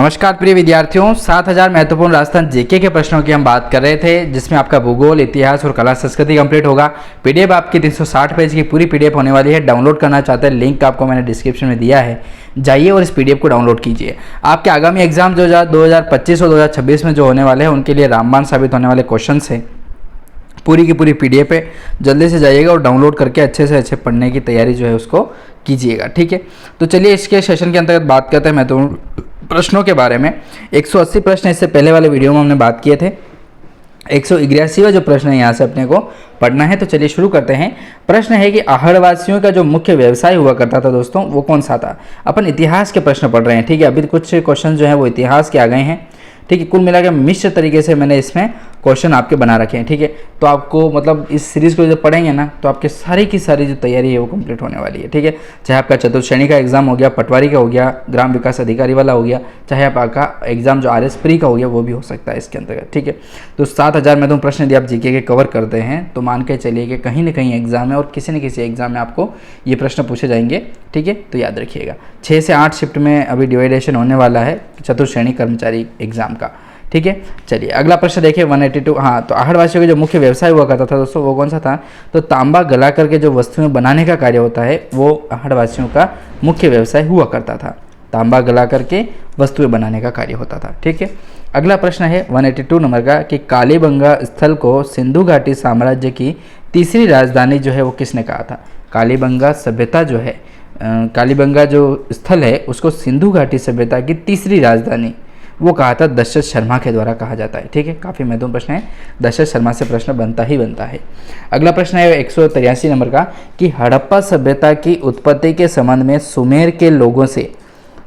नमस्कार प्रिय विद्यार्थियों, 7000 महत्वपूर्ण राजस्थान जीके के प्रश्नों की हम बात कर रहे थे, जिसमें आपका भूगोल, इतिहास और कला संस्कृति कंप्लीट होगा। पीडीएफ आपकी 360 पेज की पूरी पीडीएफ होने वाली है। डाउनलोड करना चाहते हैं, लिंक आपको मैंने डिस्क्रिप्शन में दिया है, जाइए और इस पीडीएफ को डाउनलोड कीजिए। आपके आगामी एग्जाम जो 2025 और 2026 में जो होने वाले हैं, उनके लिए रामबाण साबित होने वाले क्वेश्चन हैं। पूरी की पूरी पीडीएफ है, जल्दी से जाइएगा और डाउनलोड करके अच्छे से अच्छे पढ़ने की तैयारी जो है उसको कीजिएगा। ठीक है, तो चलिए इसके सेशन के अंतर्गत बात करते हैं महत्वपूर्ण प्रश्नों के बारे में। 180 प्रश्न इससे पहले वाले वीडियो में हमने बात किए थे। 181वां जो प्रश्न है यहाँ से अपने को पढ़ना है, तो चलिए शुरू करते हैं। प्रश्न है कि आहड़वासियों का जो मुख्य व्यवसाय हुआ करता था दोस्तों, वो कौन सा था। अपन इतिहास के प्रश्न पढ़ रहे हैं, ठीक है। अभी कुछ क्वेश्चन जो है वो इतिहास के आ गए हैं, ठीक है। कुल मिलाकर मिश्र तरीके से मैंने इसमें क्वेश्चन आपके बना रखे हैं, ठीक है। तो आपको मतलब इस सीरीज़ को जब पढ़ेंगे ना, तो आपके सारी की सारी जो तैयारी है वो कंप्लीट होने वाली है, ठीक है। चाहे आपका चतुर्थ श्रेणी का एग्जाम हो गया, पटवारी का हो गया, ग्राम विकास अधिकारी वाला हो गया, चाहे आपका एग्जाम जो RS प्री का हो गया, वो भी हो सकता है इसके अंतर्गत, ठीक है। तो 7000 में प्रश्न यदि आप जीके के कवर करते हैं, तो मान के चलिए कि कहीं ना कहीं एग्जाम में और किसी न किसी एग्जाम में आपको ये प्रश्न पूछे जाएंगे, ठीक है। तो याद रखिएगा, 6 से 8 शिफ्ट में अभी डिवाइडेशन होने वाला है चतुर्थ श्रेणी कर्मचारी एग्जाम का, ठीक है। चलिए अगला प्रश्न देखिए 182। हाँ, तो आहड़वासियों के जो मुख्य व्यवसाय हुआ करता था दोस्तों, वो कौन सा था। तो तांबा गला करके जो वस्तुएं बनाने का कार्य होता है, वो आहड़वासियों का मुख्य व्यवसाय हुआ करता था। तांबा गला करके वस्तुएं बनाने का कार्य होता था, ठीक है। अगला प्रश्न है 182 नंबर का कि कालीबंगा स्थल को सिंधु घाटी साम्राज्य की तीसरी राजधानी जो है वो किसने कहा था। कालीबंगा सभ्यता जो है, कालीबंगा जो स्थल है उसको सिंधु घाटी सभ्यता की तीसरी राजधानी वो कहा था दशरथ शर्मा के द्वारा कहा जाता है, ठीक है। काफ़ी महत्वपूर्ण प्रश्न है, दशरथ शर्मा से प्रश्न बनता ही बनता है। अगला प्रश्न है 183 नंबर का कि हड़प्पा सभ्यता की उत्पत्ति के संबंध में सुमेर के लोगों से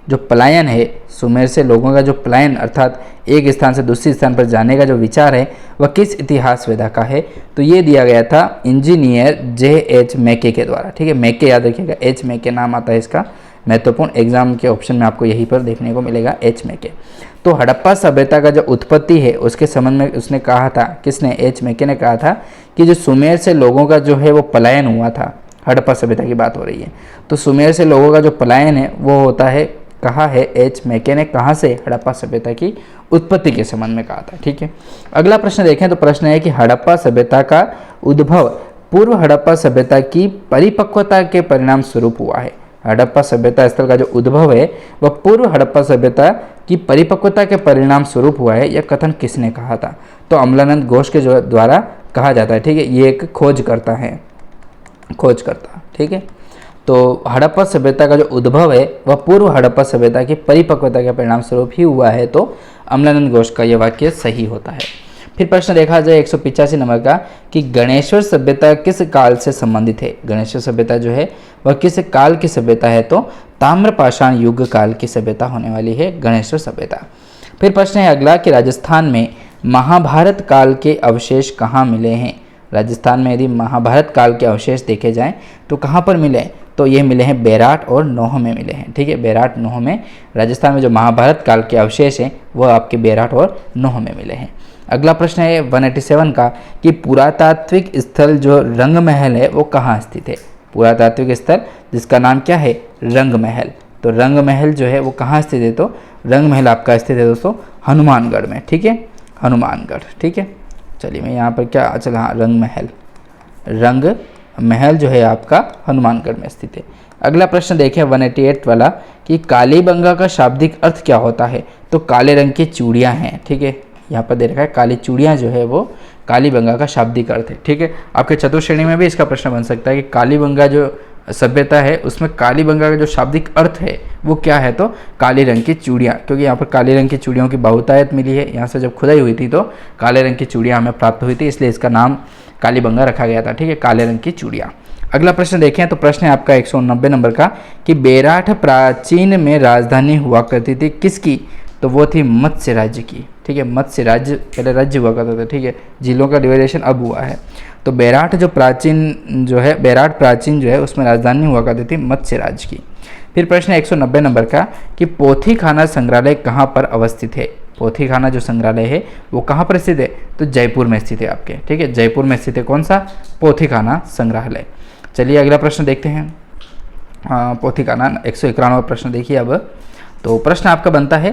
जो पलायन है, सुमेर से लोगों का जो पलायन अर्थात एक स्थान से दूसरे स्थान पर जाने का जो विचार है, वह किस इतिहासवेदा का है। तो ये दिया गया था इंजीनियर JH मैके के द्वारा, ठीक है। मैके याद रखिएगा, H मैके नाम आता है इसका, महत्वपूर्ण एग्जाम के ऑप्शन में आपको यहीं पर देखने को मिलेगा, H मैके। तो हड़प्पा सभ्यता का जो उत्पत्ति है उसके संबंध में उसने कहा था, किसने, H मैके ने कहा था कि जो सुमेर से लोगों का जो है वो पलायन हुआ था। हड़प्पा सभ्यता की बात हो रही है, तो सुमेर से लोगों का जो पलायन है वो होता है, कहा है H मैके ने, कहाँ से, हड़प्पा सभ्यता की उत्पत्ति के संबंध में कहा था, ठीक है। अगला प्रश्न देखें तो प्रश्न है कि हड़प्पा सभ्यता का उद्भव पूर्व हड़प्पा सभ्यता की परिपक्वता के परिणाम स्वरूप हुआ है। हड़प्पा सभ्यता स्थल का जो उद्भव है वह पूर्व हड़प्पा सभ्यता की परिपक्वता के परिणाम स्वरूप हुआ है, यह कथन किसने कहा था। तो अमलानंद घोष के जो द्वारा कहा जाता है, ठीक है। ये एक खोजकर्ता है, खोजकर्ता, ठीक है। तो हड़प्पा सभ्यता का जो उद्भव है वह पूर्व हड़प्पा सभ्यता की परिपक्वता के परिणाम स्वरूप ही हुआ है, तो अमलानंद घोष का यह वाक्य सही होता है। फिर प्रश्न देखा जाए 185 नंबर का कि गणेश्वर सभ्यता किस काल से संबंधित है। गणेश्वर सभ्यता जो है वह किस काल की सभ्यता है, तो ताम्रपाषाण युग काल की सभ्यता होने वाली है गणेश्वर सभ्यता। फिर प्रश्न है अगला कि राजस्थान में महाभारत काल के अवशेष कहाँ मिले हैं। राजस्थान में यदि महाभारत काल के अवशेष देखे जाएँ तो कहाँ पर मिले, तो ये मिले हैं बेराट और नोह में मिले हैं, ठीक है। बेराट नोह में राजस्थान में जो महाभारत काल के अवशेष हैं वह आपके बेराट और नोह में मिले हैं। अगला प्रश्न है 187 का कि पुरातात्विक स्थल जो रंग महल है वो कहाँ स्थित है। पुरातात्विक स्थल जिसका नाम क्या है, रंग महल। तो रंग महल जो है वो कहाँ स्थित है, तो रंग महल आपका स्थित है दोस्तों हनुमानगढ़ में, ठीक है, हनुमानगढ़, ठीक है। चलिए मैं यहाँ पर क्या, चला, हाँ, रंग महल जो है आपका हनुमानगढ़ में स्थित है। अगला प्रश्न देखें 188 वाला कि कालीबंगा का शाब्दिक अर्थ क्या होता है। तो काले रंग की चूड़ियाँ हैं, ठीक है। यहाँ पर दे रखा है काली चूड़ियाँ जो है वो कालीबंगा का शाब्दिक अर्थ है, ठीक है। आपके चतुर्थ श्रेणी में भी इसका प्रश्न बन सकता है कि कालीबंगा जो सभ्यता है उसमें कालीबंगा का जो शाब्दिक अर्थ है वो क्या है, तो काले रंग की चूड़ियाँ, क्योंकि यहाँ पर काले रंग की चूड़ियों की बहुतायत मिली है। यहाँ से जब खुदाई हुई थी तो काले रंग की चूड़ियाँ हमें प्राप्त हुई थी, इसलिए इसका नाम कालीबंगा रखा गया था, ठीक है, काले रंग की चूड़ियाँ। अगला प्रश्न देखें तो प्रश्न है आपका 190 नंबर का कि बेराट प्राचीन में राजधानी हुआ करती थी किसकी। तो वो थी मत्स्य राज्य की, ठीक है। मत्स्य राज्य पहले राज्य हुआ करता था, ठीक है। जिलों का डिवाइडेशन अब हुआ है। तो बेराट जो प्राचीन जो है, बेराट प्राचीन जो है उसमें राजधानी हुआ करती थी मत्स्य राज्य की। फिर प्रश्न 190 नंबर का कि पोथी खाना संग्रहालय कहाँ पर अवस्थित है। पोथी खाना जो संग्रहालय है वो कहाँ पर स्थित है, तो जयपुर में स्थित है आपके, ठीक है। जयपुर में स्थित है कौन सा, पोथी खाना संग्रहालय। चलिए अगला प्रश्न देखते हैं। पोथी खाना 191वां प्रश्न देखिए अब तो प्रश्न आपका बनता है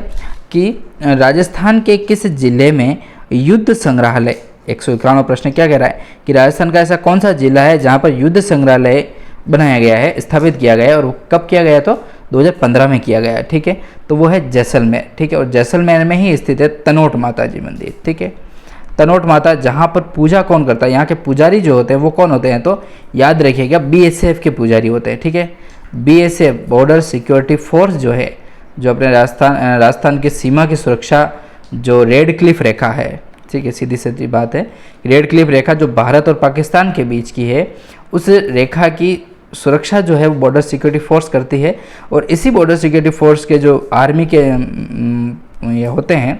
कि राजस्थान के किस जिले में युद्ध संग्रहालय, 191 प्रश्न क्या कह रहा है कि राजस्थान का ऐसा कौन सा जिला है जहाँ पर युद्ध संग्रहालय बनाया गया है, स्थापित किया गया है, और वो कब किया गया? तो 2015 में किया गया। ठीक है, तो वो है जैसलमेर। ठीक है, और जैसलमेर में ही स्थित है तनोट माता जी मंदिर। ठीक है, तनोट माता, जहाँ पर पूजा कौन करता है, यहाँ के पुजारी जो होते हैं वो कौन होते हैं? तो याद रखिएगा BSF के पुजारी होते हैं। ठीक है, BSF बॉर्डर सिक्योरिटी फोर्स जो है, जो अपने राजस्थान की सीमा की सुरक्षा, जो रेड क्लिफ रेखा है, ठीक है, सीधी सीधी बात है, रेड क्लिफ रेखा जो भारत और पाकिस्तान के बीच की है, उस रेखा की सुरक्षा जो है वो बॉर्डर सिक्योरिटी फोर्स करती है। और इसी बॉर्डर सिक्योरिटी फोर्स के जो आर्मी के ये होते हैं,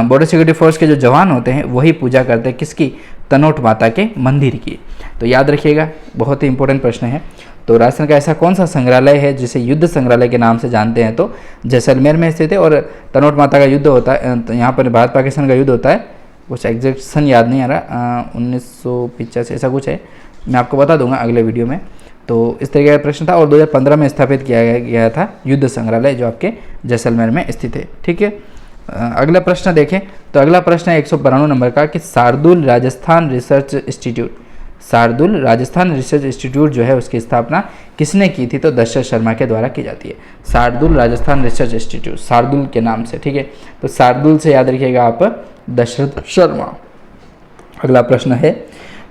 बॉर्डर सिक्योरिटी फोर्स के जो जवान होते हैं, वही पूजा करते हैं किसकी? तनोट माता के मंदिर की। तो याद रखिएगा, बहुत ही इंपॉर्टेंट प्रश्न है। तो राजस्थान का ऐसा कौन सा संग्रहालय है जिसे युद्ध संग्रहालय के नाम से जानते हैं? तो जैसलमेर में स्थित है। और तनोट माता का युद्ध होता है, तो यहाँ पर भारत पाकिस्तान का युद्ध होता है, कुछ एग्जैक्ट सन याद नहीं आ रहा, 1985 ऐसा कुछ है, मैं आपको बता दूंगा अगले वीडियो में। तो इस तरीके का प्रश्न था, और 2015 में स्थापित किया गया था युद्ध संग्रहालय जो आपके जैसलमेर में स्थित है। ठीक है, अगला प्रश्न देखें तो अगला प्रश्न है 192 नंबर का कि Shardul Rajasthan research institute, Shardul Rajasthan research institute जो है उसकी स्थापना किसने की थी? तो दशरथ शर्मा के द्वारा की जाती है। शार्दुल राजस्थान रिसर्च इंस्टीट्यूट, शार्दुल के नाम से। ठीक है, तो शार्दुल से याद रखिएगा आप दशरथ शर्मा। अगला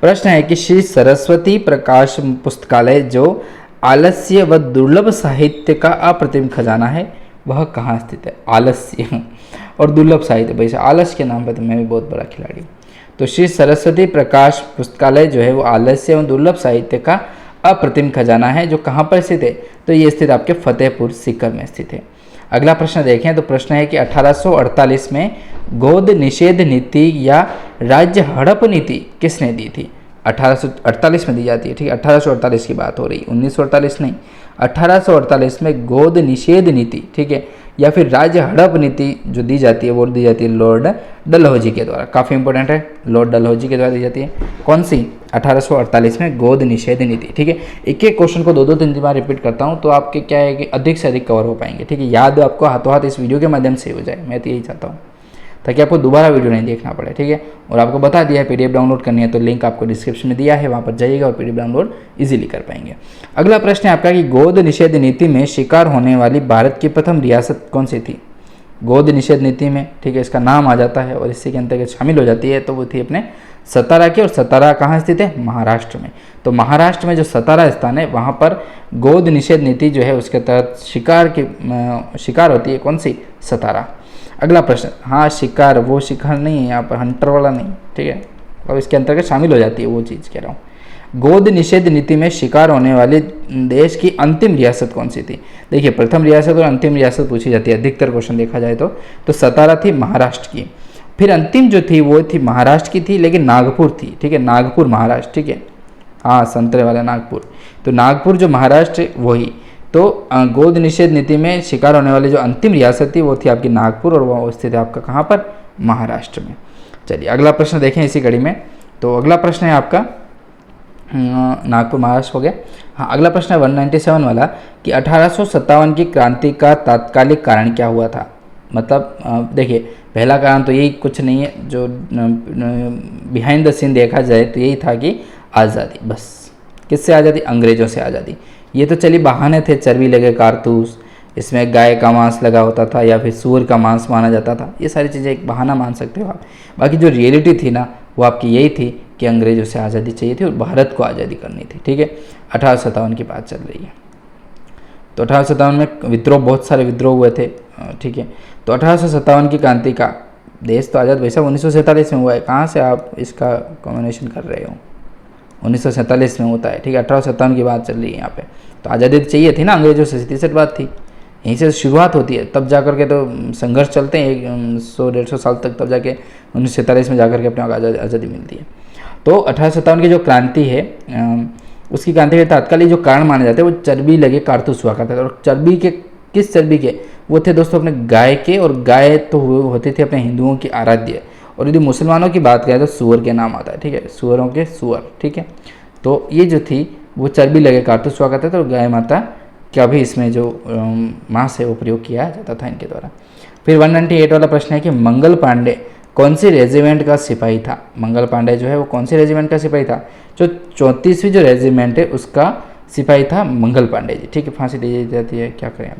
प्रश्न है कि श्री सरस्वती प्रकाश पुस्तकालय जो आलस्य व दुर्लभ साहित्य का अप्रतिम खजाना है, वह कहाँ स्थित है? आलस्य और दुर्लभ साहित्य, भाई आलस्य के नाम पर तो मैं भी बहुत बड़ा खिलाड़ी। तो श्री सरस्वती प्रकाश पुस्तकालय जो है वो आलस्य एवं दुर्लभ साहित्य का अप्रतिम खजाना है, जो कहाँ पर स्थित है? तो ये स्थित आपके फतेहपुर सीकर में स्थित है। अगला प्रश्न देखें तो प्रश्न है कि 1848 में गोद निषेध नीति या राज्य हड़प नीति किसने दी थी? 1848 में दी जाती है। ठीक है, 1848 की बात हो रही, 1948 नहीं, 1848 में गोद निषेध नीति, ठीक है, या फिर राज्य हड़प नीति जो दी जाती है वो दी जाती है लॉर्ड डलहौजी के द्वारा। काफ़ी इंपॉर्टेंट है, लॉर्ड डलहौजी के द्वारा दी जाती है। कौन सी? 1848 में गोद निषेध नीति। ठीक है, एक एक क्वेश्चन को 2-3 बार रिपीट करता हूँ तो आपके क्या है कि अधिक से अधिक कवर हो पाएंगे। ठीक है, याद आपको हाथों हाथ इस वीडियो के माध्यम से हो जाए, मैं तो यही चाहता हूँ, ताकि आपको दोबारा वीडियो नहीं देखना पड़े। ठीक है, और आपको बता दिया है PDF डाउनलोड करनी है तो लिंक आपको डिस्क्रिप्शन में दिया है, वहाँ पर जाइएगा और PDF डाउनलोड इजीली कर पाएंगे। अगला प्रश्न है आपका कि गोद निषेध नीति में शिकार होने वाली भारत की प्रथम रियासत कौन सी थी? गोद निषेध नीति में, ठीक है, इसका नाम आ जाता है और इसी के अंतर्गत शामिल हो जाती है, तो वो थी अपने सतारा की। और सतारा कहाँ स्थित है? महाराष्ट्र में। तो महाराष्ट्र में जो सतारा स्थान है वहाँ पर गोद निषेध नीति जो है उसके तहत शिकार होती है। कौन सी? सतारा। अगला प्रश्न, हाँ शिकार, वो शिकार नहीं है यहाँ पर, हंटर वाला नहीं, ठीक है, और इसके अंतर्गत शामिल हो जाती है वो चीज़ कह रहा हूँ। गोद निषेध नीति में शिकार होने वाले देश की अंतिम रियासत कौन सी थी? देखिए, प्रथम रियासत और अंतिम रियासत पूछी जाती है अधिकतर क्वेश्चन देखा जाए तो सतारा थी महाराष्ट्र की। फिर अंतिम जो थी वो थी महाराष्ट्र की थी, लेकिन नागपुर थी। ठीक है, नागपुर महाराष्ट्र, ठीक है, हाँ संतरे वाला नागपुर। तो नागपुर जो महाराष्ट्र वही। तो गोद निषेध नीति में शिकार होने वाली जो अंतिम रियासत थी वो थी आपकी नागपुर, और वो स्थित है आपका कहाँ पर? महाराष्ट्र में। चलिए अगला प्रश्न देखें इसी कड़ी में। तो अगला प्रश्न है आपका, नागपुर महाराष्ट्र हो गया। हाँ, अगला प्रश्न है 197 वाला कि 1857 की क्रांति का तात्कालिक कारण क्या हुआ था? मतलब देखिए, पहला कारण तो यही कुछ नहीं है, जो बिहाइंड द सीन देखा जाए तो यही था कि आज़ादी। बस किससे आज़ादी? अंग्रेज़ों से आज़ादी। ये तो चलिए बहाने थे, चर्बी लगे कारतूस, इसमें गाय का मांस लगा होता था या फिर सूअर का मांस माना जाता था, ये सारी चीज़ें एक बहाना मान सकते हो आप। बाकी जो रियलिटी थी ना वो आपकी यही थी कि अंग्रेज़ों से आज़ादी चाहिए थी और भारत को आज़ादी करनी थी। ठीक है, 1857 की बात चल रही है। तो 1857 में विद्रोह, बहुत सारे विद्रोह हुए थे। ठीक है, तो 1857 की क्रांति का देश तो आज़ाद वैसा 1947 में हुआ है। कहाँ से आप इसका कॉम्बिनेशन कर रहे हो? 1947 में होता है। ठीक है, 1857 की बात चल रही है यहाँ पे। तो आज़ादी चाहिए थी ना अंग्रेजों से, सीधी सी बात थी, यहीं से शुरुआत होती है, तब जा कर के तो संघर्ष चलते हैं 100-150 साल तक, तब जाके 1947 में जा कर के अपने आज़ादी मिलती है। तो 1857 की जो क्रांति है उसकी क्रांति के तात्कालिक जो कारण माने जाते हैं वो चर्बी लगे कारतूस हुआ करते थे। और चर्बी के, किस चर्बी के? वो थे दोस्तों अपने गाय के, और गाय तो होते थे अपने हिंदुओं की आराध्य। और यदि मुसलमानों की बात करें तो सूअर के नाम आता है। ठीक है, सूअरों के सूअर। ठीक है, तो ये जो थी वो चर्बी लगे कारतूस हुआ करते थे और गाय माता का भी इसमें जो मास है वो प्रयोग किया जाता था इनके द्वारा। फिर 198 वाला प्रश्न है कि मंगल पांडे कौन सी रेजिमेंट का सिपाही था। मंगल पांडे जो है वो कौन सी रेजिमेंट का सिपाही था। जो 34वीं जो रेजिमेंट है उसका सिपाही था मंगल पांडे जी। ठीक है, फांसी दी जाती है, क्या करें हम।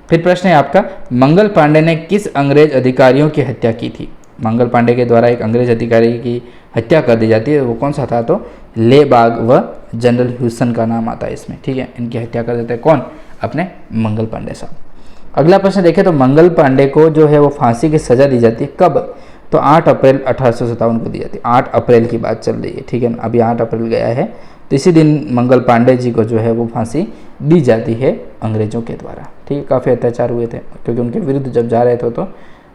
फिर प्रश्न है आपका, मंगल पांडे ने किस अंग्रेज अधिकारियों की हत्या की थी। मंगल पांडे के द्वारा एक अंग्रेज अधिकारी की हत्या कर दी जाती है, वो कौन सा था, तो लेबाग व जनरल ह्यूसन का नाम आता है इसमें। ठीक है, इनकी हत्या कर देते हैं कौन, अपने मंगल पांडे साहब। अगला प्रश्न देखें तो मंगल पांडे को जो है वो फांसी की सजा दी जाती है कब, तो 8 अप्रैल 1857 को दी जाती है। 8 अप्रैल की बात चल रही है, ठीक है, अभी 8 अप्रैल गया है, तो इसी दिन मंगल पांडे जी को जो है वो फांसी दी जाती है अंग्रेजों के द्वारा। ठीक है, काफ़ी अत्याचार हुए थे क्योंकि उनके विरुद्ध जब जा रहे थे तो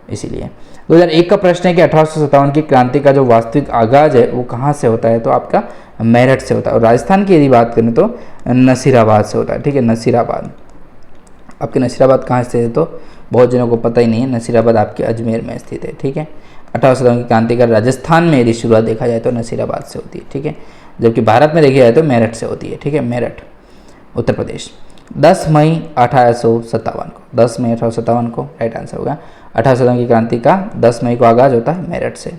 इसीलिए। 2001 का प्रश्न है कि 1857 की क्रांति का जो वास्तविक आगाज है वो कहाँ से होता है, तो आपका मेरठ से होता है। और राजस्थान की यदि बात करें तो नसीराबाद से होता है। ठीक है, नसीराबाद, आपके नसीराबाद कहाँ स्थित है, तो बहुत जनों को पता ही नहीं है, नसीराबाद आपके अजमेर में स्थित है। ठीक है, 1857 की क्रांति का राजस्थान में यदि शुरुआत देखा जाए तो नसीराबाद से होती है। ठीक है, जबकि भारत में देखी जाए तो मेरठ से होती है। ठीक है, मेरठ उत्तर प्रदेश। 10 मई 1857 को, 10 मई 1857 को राइट आंसर होगा। 1857 की क्रांति का 10 मई को आगाज होता है मेरठ से।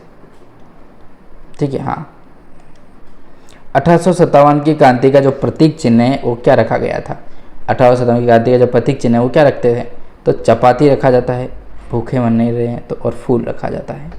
ठीक है, हाँ, 1857 की क्रांति का जो प्रतीक चिन्ह है वो क्या रखा गया था। 1857 की क्रांति का जो प्रतीक चिन्ह है वो क्या रखते थे, तो चपाती रखा जाता है, भूखे मर नहीं रहे हैं तो, और फूल रखा जाता है।